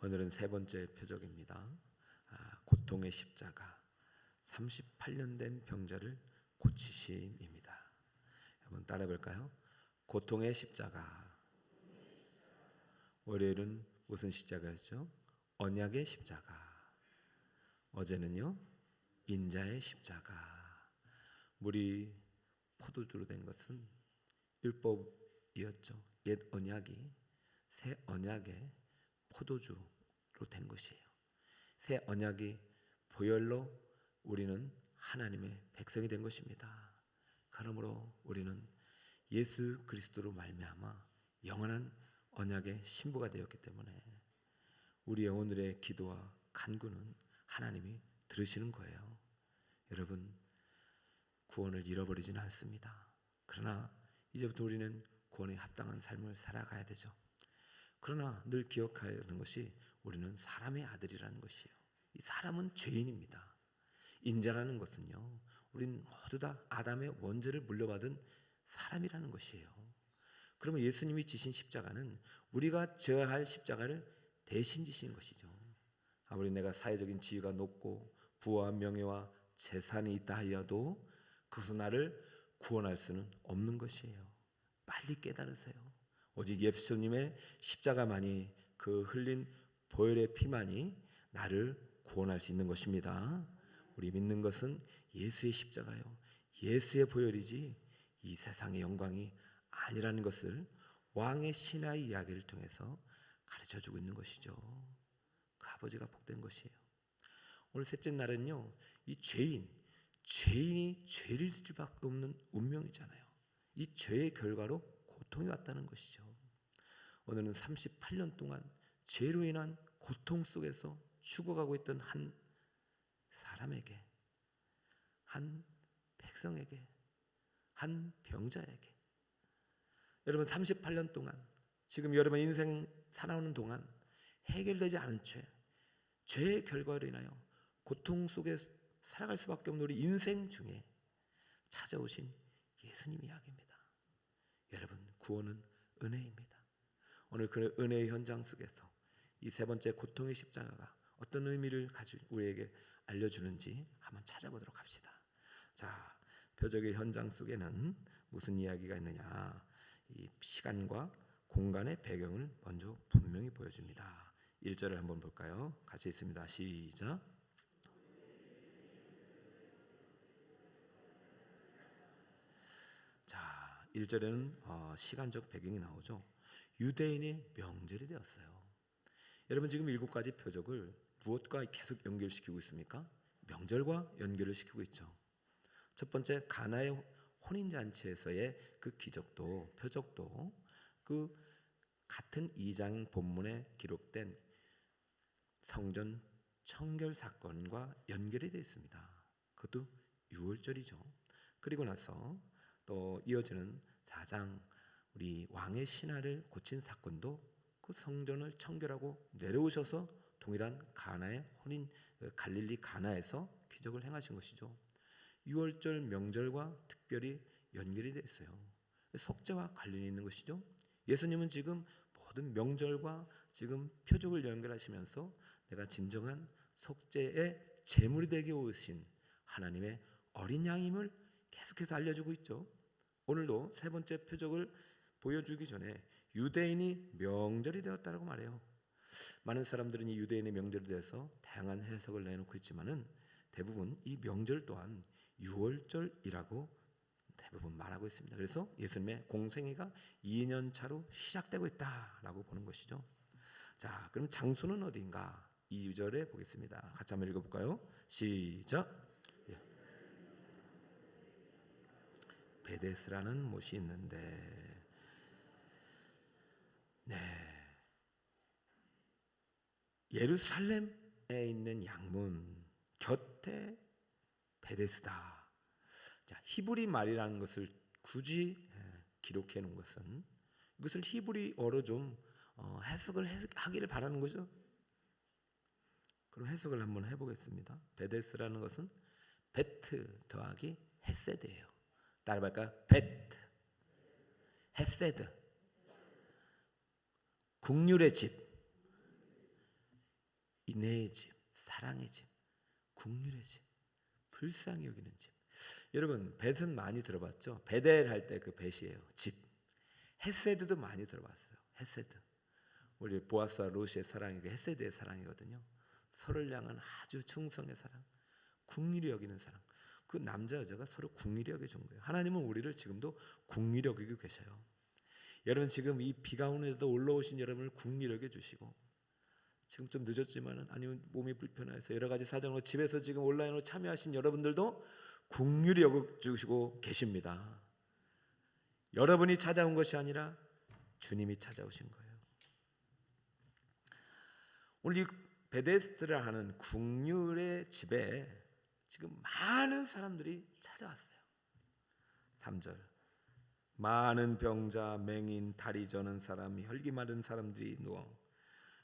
오늘은 세 번째 표적입니다. 고통의 십자가. 38년 된 병자를 고치심입니다. 한번 따라해 볼까요? 고통의 십자가. 월요일은 무슨 십자가였죠? 언약의 십자가. 어제는요, 인자의 십자가. 물이 포도주로 된 것은 율법이었죠. 옛 언약이 새 언약의 포도주로 된 것이에요. 새 언약이 보혈로 우리는 하나님의 백성이 된 것입니다. 그러므로 우리는 예수 그리스도로 말미암아 영원한 언약의 신부가 되었기 때문에 우리의 오늘의 기도와 간구는 하나님이 들으시는 거예요. 여러분, 구원을 잃어버리지는 않습니다. 그러나 이제부터 우리는 구원에 합당한 삶을 살아가야 되죠. 그러나 늘 기억해야 하는 것이 우리는 사람의 아들이라는 것이에요. 이 사람은 죄인입니다. 인자라는 것은요, 우리는 모두 다 아담의 원죄를 물려받은 사람이라는 것이에요. 그러면 예수님이 지신 십자가는 우리가 져야 할 십자가를 대신 지신 것이죠. 아무리 내가 사회적인 지위가 높고 부와 명예와 재산이 있다 하여도 그것은 나를 구원할 수는 없는 것이에요. 빨리 깨달으세요. 오직 예수님의 십자가만이, 그 흘린 보혈의 피만이 나를 구원할 수 있는 것입니다. 우리 믿는 것은 예수의 십자가요, 예수의 보혈이지 이 세상의 영광이 아니라는 것을 왕의 신하의 이야기를 통해서 가르쳐주고 있는 것이죠. 그 아버지가 복된 것이에요. 오늘 셋째 날은요, 이 죄인이 죄를 질 수밖에 없는 운명이잖아요. 이 죄의 결과로 고통이 왔다는 것이죠. 오늘은 38년 동안 죄로 인한 고통 속에서 죽어가고 있던 한 사람에게, 한 백성에게, 한 병자에게, 여러분 38년 동안 지금 여러분 인생 살아오는 동안 해결되지 않은 죄의 결과로 인하여 고통 속에 살아갈 수밖에 없는 우리 인생 중에 찾아오신 예수님 이야기입니다. 여러분, 구원은 은혜입니다. 오늘 그 은혜의 현장 속에서 이 세 번째 고통의 십자가가 어떤 의미를 가지고 우리에게 알려주는지 한번 찾아보도록 합시다. 자, 표적의 현장 속에는 무슨 이야기가 있느냐? 이 시간과 공간의 배경을 먼저 분명히 보여줍니다. 1절을 한번 볼까요? 같이 읽습니다. 시작. 자, 1절에는 시간적 배경이 나오죠. 유대인의 명절이 되었어요. 여러분, 지금 7가지 표적을 무엇과 계속 연결시키고 있습니까? 명절과 연결을 시키고 있죠. 첫 번째, 가나의 혼인잔치에서의 그 기적도, 표적도 그 같은 2장 본문에 기록된 성전 청결 사건과 연결이 되어 있습니다. 그것도 6월절이죠. 그리고 나서 또 이어지는 4장 우리 왕의 신하를 고친 사건도 그 성전을 청결하고 내려오셔서 동일한 가나의 혼인, 갈릴리 가나에서 기적을 행하신 것이죠. 6월절 명절과 특별히 연결이 되어 있어요. 속죄와 관련이 있는 것이죠. 예수님은 지금 모든 명절과 지금 표적을 연결하시면서 내가 진정한 속죄의 제물이 되게 오신 하나님의 어린 양임을 계속해서 알려주고 있죠. 오늘도 세 번째 표적을 보여주기 전에 유대인이 명절이 되었다고 말해요. 많은 사람들은 이 유대인의 명절에 대해서 다양한 해석을 내놓고 있지만은 대부분 이 명절 또한 6월절이라고 대부분 말하고 있습니다. 그래서 예수님의 공생애가 2년 차로 시작되고 있다라고 보는 것이죠. 자, 그럼 장소는 어디인가? 2절에 보겠습니다. 같이 한번 읽어볼까요? 시작. 베데스라는 못이 있는데, 네, 예루살렘에 있는 양문 곁에 베데스다. 자, 히브리 말이라는 것을 굳이 기록해 놓은 것은 이것을 히브리어로 좀 해석을 하기를 바라는 거죠. 그럼 해석을 한번 해보겠습니다. 베데스라는 것은 베트 더하기 헤세드예요. 따라할까요? 베트, 헤세드, 국률의 집, 인애의 집, 사랑의 집, 긍휼의 집, 불쌍히 여기는 집. 여러분 벳은 많이 들어봤죠? 베델 할 때 그 벳이에요. 집. 헤세드도 많이 들어봤어요. 헤세드. 우리 보아스와 루시의 사랑이 그 헤세드의 사랑이거든요. 서로를 향한 아주 충성의 사랑, 긍휼히 여기는 사랑. 그 남자 여자가 서로 긍휼히 여겨준 거예요. 하나님은 우리를 지금도 긍휼히 여기고 계셔요. 여러분 지금 이 비 가운데도 올라오신 여러분을 긍휼히 여겨주시고, 지금 좀 늦었지만 아니면 몸이 불편해서 여러 가지 사정으로 집에서 지금 온라인으로 참여하신 여러분들도 긍휼히 여겨주시고 계십니다. 여러분이 찾아온 것이 아니라 주님이 찾아오신 거예요. 오늘 이 베데스다라 하는 긍휼의 집에 지금 많은 사람들이 찾아왔어요. 3절 많은 병자, 맹인, 다리 저는 사람, 혈기 마른 사람들이 누워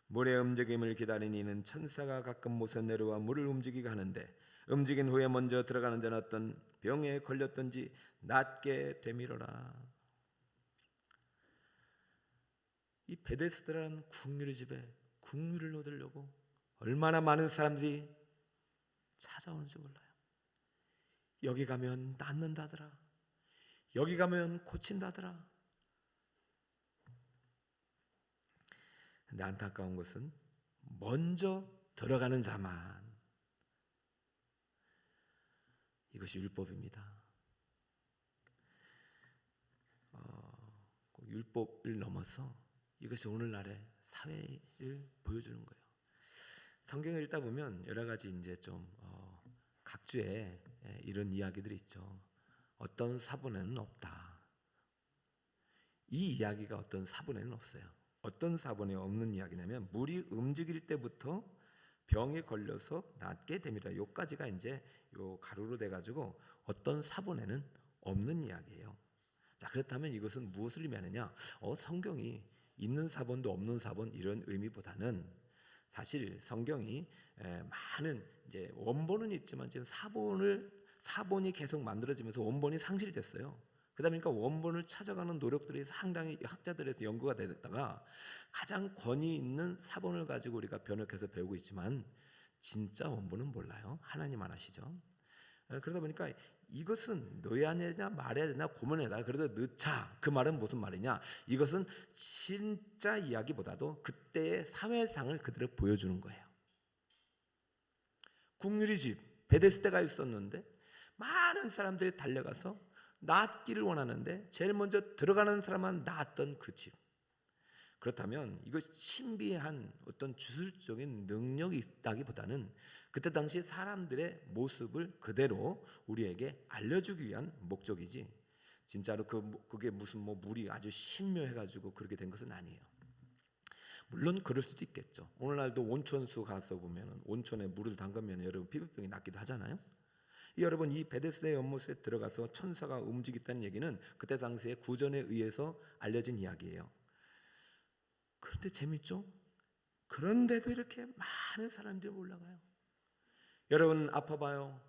물의 움직임을 기다리는 이는 천사가 가끔 못에 내려와 물을 움직이게 하는데 움직인 후에 먼저 들어가는 자는 어떤 병에 걸렸든지 낫게 되밀어라. 이 베데스다라는 긍휼의 집에 긍휼을 얻으려고 얼마나 많은 사람들이 찾아오는지 몰라요. 여기 가면 낫는다더라. 여기 가면 고친다더라. 근데 안타까운 것은 먼저 들어가는 자만, 이것이 율법입니다. 율법을 넘어서 이것이 오늘날의 사회를 보여주는 거예요. 성경을 읽다 보면 여러 가지 이제 좀 각주에 이런 이야기들이 있죠. 어떤 사본에는 없다. 이 이야기가 어떤 사본에는 없어요. 어떤 사본에 없는 이야기냐면 물이 움직일 때부터 병에 걸려서 낫게 됩니다. 요까지가 이제 요 가루로 돼 가지고 어떤 사본에는 없는 이야기예요. 자, 그렇다면 이것은 무엇을 의미하느냐? 성경이 있는 사본도 없는 사본 이런 의미보다는 사실 성경이 많은 이제 원본은 있지만 지금 사본이 계속 만들어지면서 원본이 상실됐어요. 그러다 보니까 원본을 찾아가는 노력들이 상당히 학자들에서 연구가 됐다가 가장 권위 있는 사본을 가지고 우리가 번역해서 배우고 있지만 진짜 원본은 몰라요. 하나님만 아시죠. 그러다 보니까 이것은 넣어야 되냐 말해야 되냐 고민해다. 그래도 넣자. 그 말은 무슨 말이냐? 이것은 진짜 이야기보다도 그때의 사회상을 그대로 보여주는 거예요. 긍휼의 집 베데스다가 있었는데 많은 사람들이 달려가서 낫기를 원하는데 제일 먼저 들어가는 사람만 낫던 그 집. 그렇다면 이것이 신비한 어떤 주술적인 능력이 있다기보다는 그때 당시 사람들의 모습을 그대로 우리에게 알려주기 위한 목적이지 진짜로 그게 무슨 물이 아주 신묘해가지고 그렇게 된 것은 아니에요. 물론 그럴 수도 있겠죠. 오늘날도 온천수 가서 보면 온천에 물을 담그면 여러분 피부병이 낫기도 하잖아요. 여러분 이 베데스다의 연못에 들어가서 천사가 움직였다는 얘기는 그때 당시에 구전에 의해서 알려진 이야기예요. 그런데 재밌죠? 그런데도 이렇게 많은 사람들이 올라가요. 여러분 아파봐요.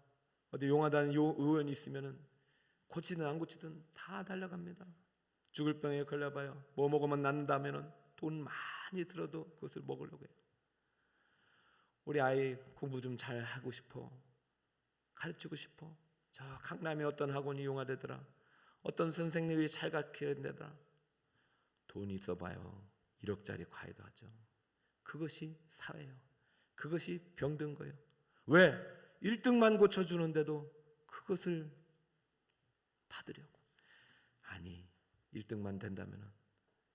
어디 용하다는 의원이 있으면은 고치든 안 고치든 다 달려갑니다. 죽을 병에 걸려봐요. 뭐 먹으면 낫는다면은 돈 많이 들어도 그것을 먹으려고 해요. 우리 아이 공부 좀 잘 하고 싶어. 가르치고 싶어. 저 강남에 어떤 학원이 용하되더라. 어떤 선생님이 잘 가르치는데더라. 돈이 있어봐요. 1억짜리 과외도 하죠. 그것이 사회예요. 그것이 병든 거예요. 왜? 1등만 고쳐주는데도 그것을 받으려고. 아니 1등만 된다면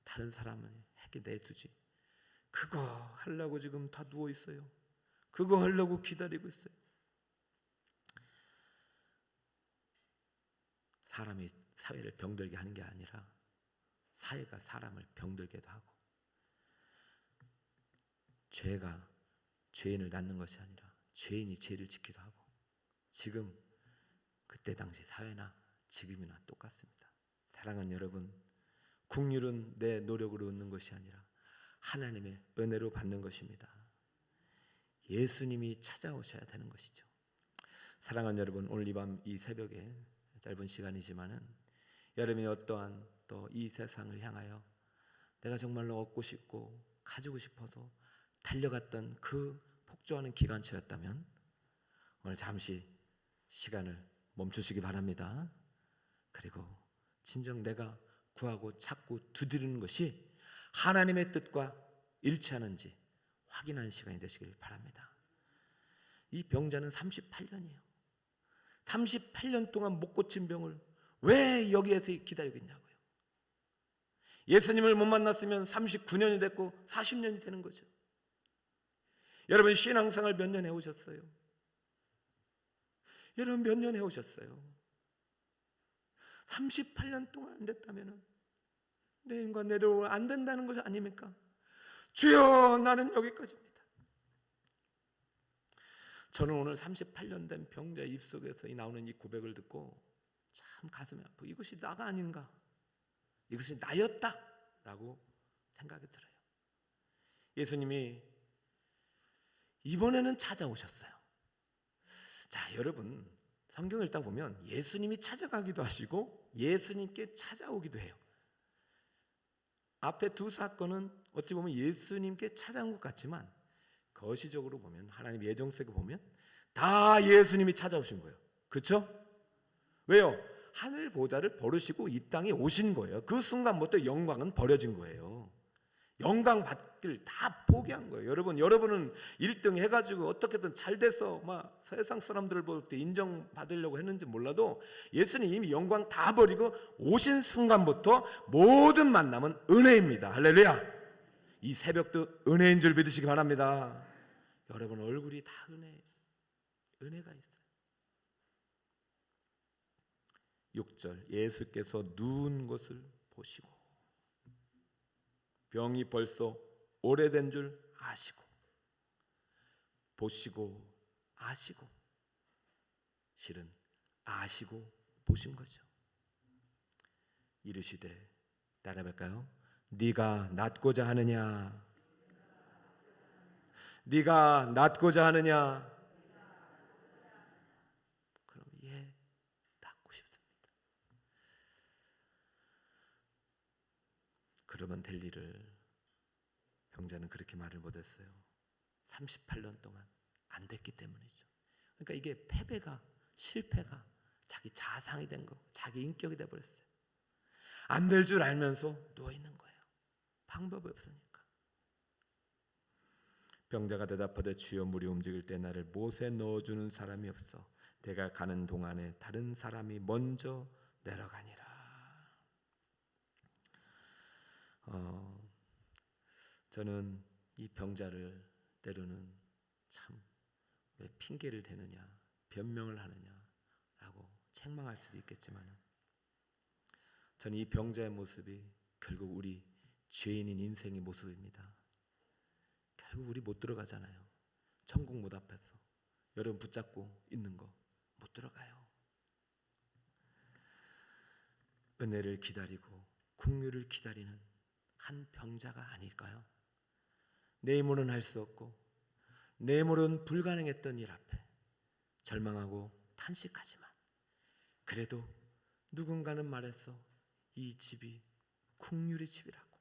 다른 사람은 해게 내두지. 그거 하려고 지금 다 누워 있어요. 그거 하려고 기다리고 있어요. 사람이 사회를 병들게 하는 게 아니라 사회가 사람을 병들게도 하고 죄가 죄인을 낳는 것이 아니라 죄인이 죄를 짓기도 하고 지금 그때 당시 사회나 지금이나 똑같습니다. 사랑하는 여러분, 긍휼은 내 노력으로 얻는 것이 아니라 하나님의 은혜로 받는 것입니다. 예수님이 찾아오셔야 되는 것이죠. 사랑하는 여러분, 오늘 이 밤 이 새벽에 짧은 시간이지만은 여러분이 어떠한 또 이 세상을 향하여 내가 정말로 얻고 싶고 가지고 싶어서 달려갔던 그 협조하는 기관차였다면 오늘 잠시 시간을 멈추시기 바랍니다. 그리고 진정 내가 구하고 찾고 두드리는 것이 하나님의 뜻과 일치하는지 확인하는 시간이 되시길 바랍니다. 이 병자는 38년이에요. 38년 동안 못 고친 병을 왜 여기에서 기다리고 있냐고요. 예수님을 못 만났으면 39년이 됐고 40년이 되는 거죠. 여러분 신앙생활 몇 년 해오셨어요? 여러분 몇 년 해오셨어요? 38년 동안 안 됐다면 내 인간 내려오면 안 된다는 것 아닙니까? 주여 나는 여기까지입니다. 저는 오늘 38년 된 병자 입속에서 나오는 이 고백을 듣고 참 가슴이 아프고 이것이 나가 아닌가, 이것이 나였다라고 생각이 들어요. 예수님이 이번에는 찾아오셨어요. 자, 여러분 성경을 읽다 보면 예수님이 찾아가기도 하시고 예수님께 찾아오기도 해요. 앞에 두 사건은 어찌 보면 예수님께 찾아온 것 같지만 거시적으로 보면 하나님 예정 속에 보면 다 예수님이 찾아오신 거예요. 그렇죠? 왜요? 하늘 보좌를 버리시고 이 땅에 오신 거예요. 그 순간부터 영광은 버려진 거예요. 영광 받기를 다 포기한 거예요. 여러분은 1등 해가지고 어떻게든 잘 돼서 막 세상 사람들을 볼 때 인정받으려고 했는지 몰라도 예수님 이미 영광 다 버리고 오신 순간부터 모든 만남은 은혜입니다. 할렐루야. 이 새벽도 은혜인 줄 믿으시기 바랍니다. 여러분 얼굴이 다 은혜가 있어요. 6절 예수께서 누운 것을 보시고 병이 벌써 오래된 줄 아시고 보시고 아시고 실은 아시고 보신 거죠. 이르시되 따라해볼까요? 네가 낫고자 하느냐? 네가 낫고자 하느냐? 그럼 예, 낫고 싶습니다. 그러면 될 일을 병자는 그렇게 말을 못했어요. 38년 동안 안 됐기 때문이죠. 그러니까 이게 패배가, 실패가 자기 자상이 된 거, 자기 인격이 돼버렸어요. 안 될 줄 알면서 누워있는 거예요. 방법이 없으니까. 병자가 대답하되 주여 물이 움직일 때 나를 못에 넣어주는 사람이 없어 내가 가는 동안에 다른 사람이 먼저 내려가니라. 저는 이 병자를 때로는 참 왜 핑계를 대느냐, 변명을 하느냐라고 책망할 수도 있겠지만 저는 이 병자의 모습이 결국 우리 죄인인 인생의 모습입니다. 결국 우리 못 들어가잖아요. 천국 문 앞에서 여러분 붙잡고 있는 거 못 들어가요. 은혜를 기다리고 긍휼을 기다리는 한 병자가 아닐까요? 내 힘으로는 할 수 없고 내 힘으로는 불가능했던 일 앞에 절망하고 탄식하지만 그래도 누군가는 말했어. 이 집이 긍휼의 집이라고.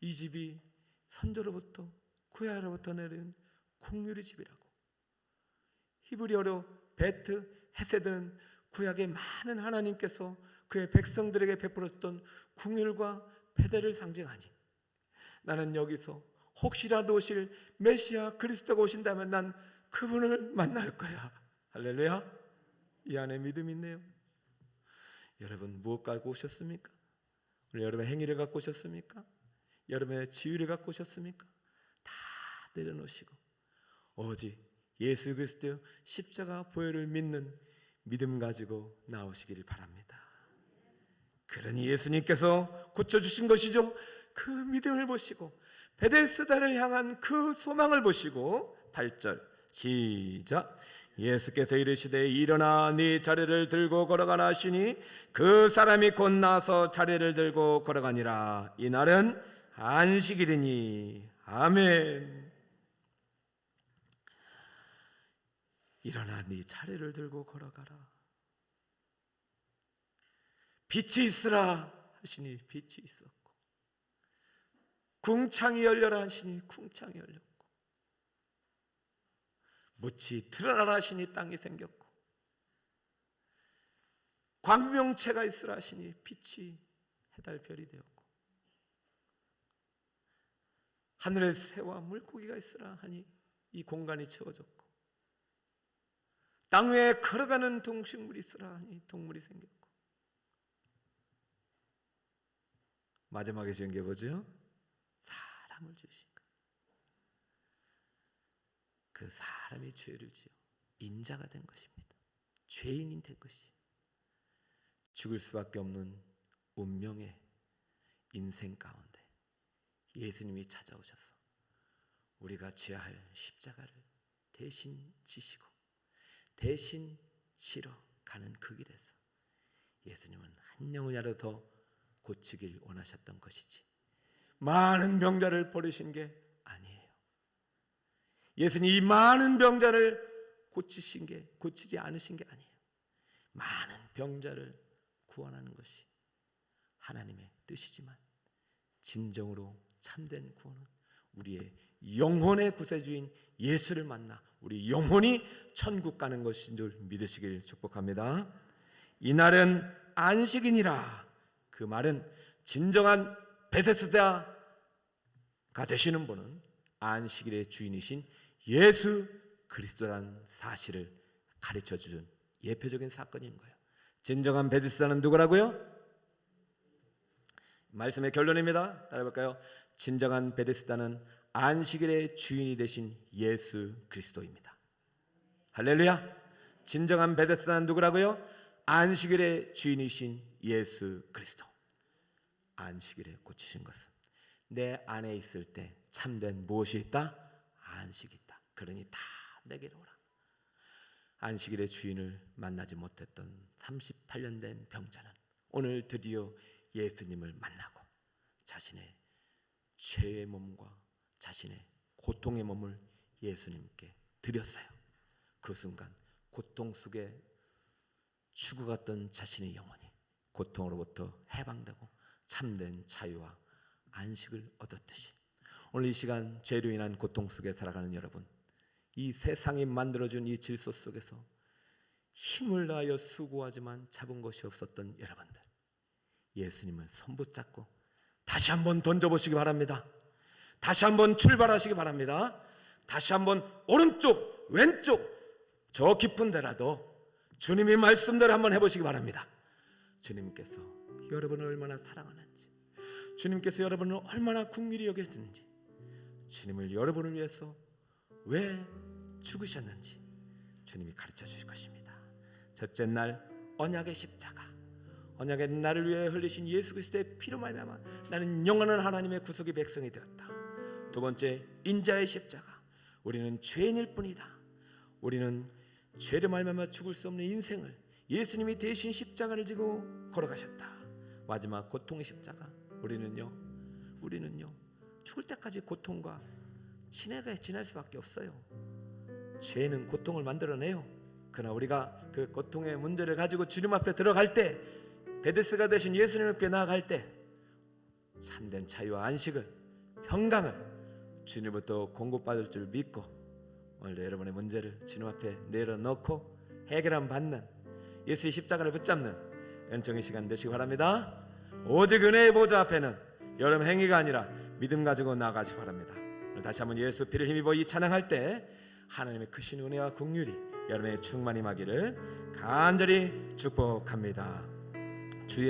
이 집이 선조로부터 구약으로부터 내린 긍휼의 집이라고. 히브리어로 베트 헤세드는 구약의 많은 하나님께서 그의 백성들에게 베풀었던 긍휼과 패대를 상징하니 나는 여기서 혹시라도 오실 메시아 그리스도가 오신다면 난 그분을 만날 거야. 할렐루야. 이 안에 믿음이 있네요. 여러분 무엇 갖고 오셨습니까? 오늘 여러분의 행위를 갖고 오셨습니까? 여러분의 지위를 갖고 오셨습니까? 다 내려놓으시고 오직 예수 그리스도 십자가 보혈을 믿는 믿음 가지고 나오시기를 바랍니다. 그러니 예수님께서 고쳐주신 것이죠. 그 믿음을 보시고 베데스다를 향한 그 소망을 보시고 8절 시작. 예수께서 이르시되 일어나 네 자리를 들고 걸어가라 하시니 그 사람이 곧 나서 자리를 들고 걸어가니라. 이날은 안식일이니. 아멘. 일어나 네 자리를 들고 걸어가라. 빛이 있으라 하시니 빛이 있었고 궁창이 열려라 하시니 궁창이 열렸고 묻히 드러나라 하시니 땅이 생겼고, 광명체가 있으라 하시니 빛이 해달별이 되었고, 하늘에 새와 물고기가 있으라 하니 이 공간이 채워졌고, 땅 위에 걸어가는 동식물이 있으라 하니 동물이 생겼고, 마지막에 지은 게 뭐죠? 사람을 주신 거예요. 그 사람이 죄를 지어 인자가 된 것입니다. 죄인이 된 것이 죽을 수밖에 없는 운명의 인생 가운데 예수님이 찾아오셔서 우리가 지어야 할 십자가를 대신 지시고 대신 치러 가는 그 길에서 예수님은 한 영혼이라도 더 고치길 원하셨던 것이지 많은 병자를 버리신 게 아니에요. 예수님이 이 많은 병자를 고치지 않으신 게 아니에요. 많은 병자를 구원하는 것이 하나님의 뜻이지만 진정으로 참된 구원은 우리의 영혼의 구세주인 예수를 만나 우리 영혼이 천국 가는 것인 줄 믿으시길 축복합니다. 이날은 안식이니라. 그 말은 진정한 베데스다가 되시는 분은 안식일의 주인이신 예수 그리스도라는 사실을 가르쳐주는 예표적인 사건인 거예요. 진정한 베데스다는 누구라고요? 말씀의 결론입니다. 따라해볼까요? 진정한 베데스다는 안식일의 주인이 되신 예수 그리스도입니다. 할렐루야. 진정한 베데스다는 누구라고요? 안식일의 주인이신 예수 그리스도. 안식일에 고치신 것은 내 안에 있을 때 참된 무엇이 있다? 안식이 있다. 그러니 다 내게로 오라. 안식일의 주인을 만나지 못했던 38년 된 병자는 오늘 드디어 예수님을 만나고 자신의 죄의 몸과 자신의 고통의 몸을 예수님께 드렸어요. 그 순간 고통 속에 죽어갔던 자신의 영혼이 고통으로부터 해방되고 참된 자유와 안식을 얻었듯이 오늘 이 시간 죄로 인한 고통 속에 살아가는 여러분, 이 세상이 만들어준 이 질서 속에서 힘을 다하여 수고하지만 잡은 것이 없었던 여러분들, 예수님을 손 붙잡고 다시 한번 던져보시기 바랍니다. 다시 한번 출발하시기 바랍니다. 다시 한번 오른쪽 왼쪽 저 깊은 데라도 주님의 말씀대로 한번 해보시기 바랍니다. 주님께서 여러분을 얼마나 사랑하는지, 주님께서 여러분을 얼마나 긍휼히 여기시는지, 주님을 여러분을 위해서 왜 죽으셨는지 주님이 가르쳐 주실 것입니다. 첫째 날 언약의 십자가, 언약의 나를 위해 흘리신 예수 그리스도의 피로 말미암아 나는 영원한 하나님의 구속의 백성이 되었다. 두 번째 인자의 십자가, 우리는 죄인일 뿐이다. 우리는 죄로 말미암아 죽을 수 없는 인생을 예수님이 대신 십자가를 지고 걸어가셨다. 마지막 고통의 십자가, 우리는요 죽을 때까지 고통과 지날 수밖에 없어요. 죄는 고통을 만들어내요. 그러나 우리가 그 고통의 문제를 가지고 주님 앞에 들어갈 때, 베데스가 되신 예수님 앞에 나아갈 때 참된 자유와 안식을, 평강을 주님부터 공급받을 줄 믿고 오늘도 여러분의 문제를 주님 앞에 내려놓고 해결함 받는 예수의 십자가를 붙잡는 은총의 시간 되시기 바랍니다. 오직 은혜의 보좌 앞에는 여러분 행위가 아니라 믿음 가지고 나아가시기 바랍니다. 다시 한번 예수 피를 힘입어 이 찬양할 때 하나님의 크신 은혜와 긍휼이 여러분의 충만히 임하기를 간절히 축복합니다. 주의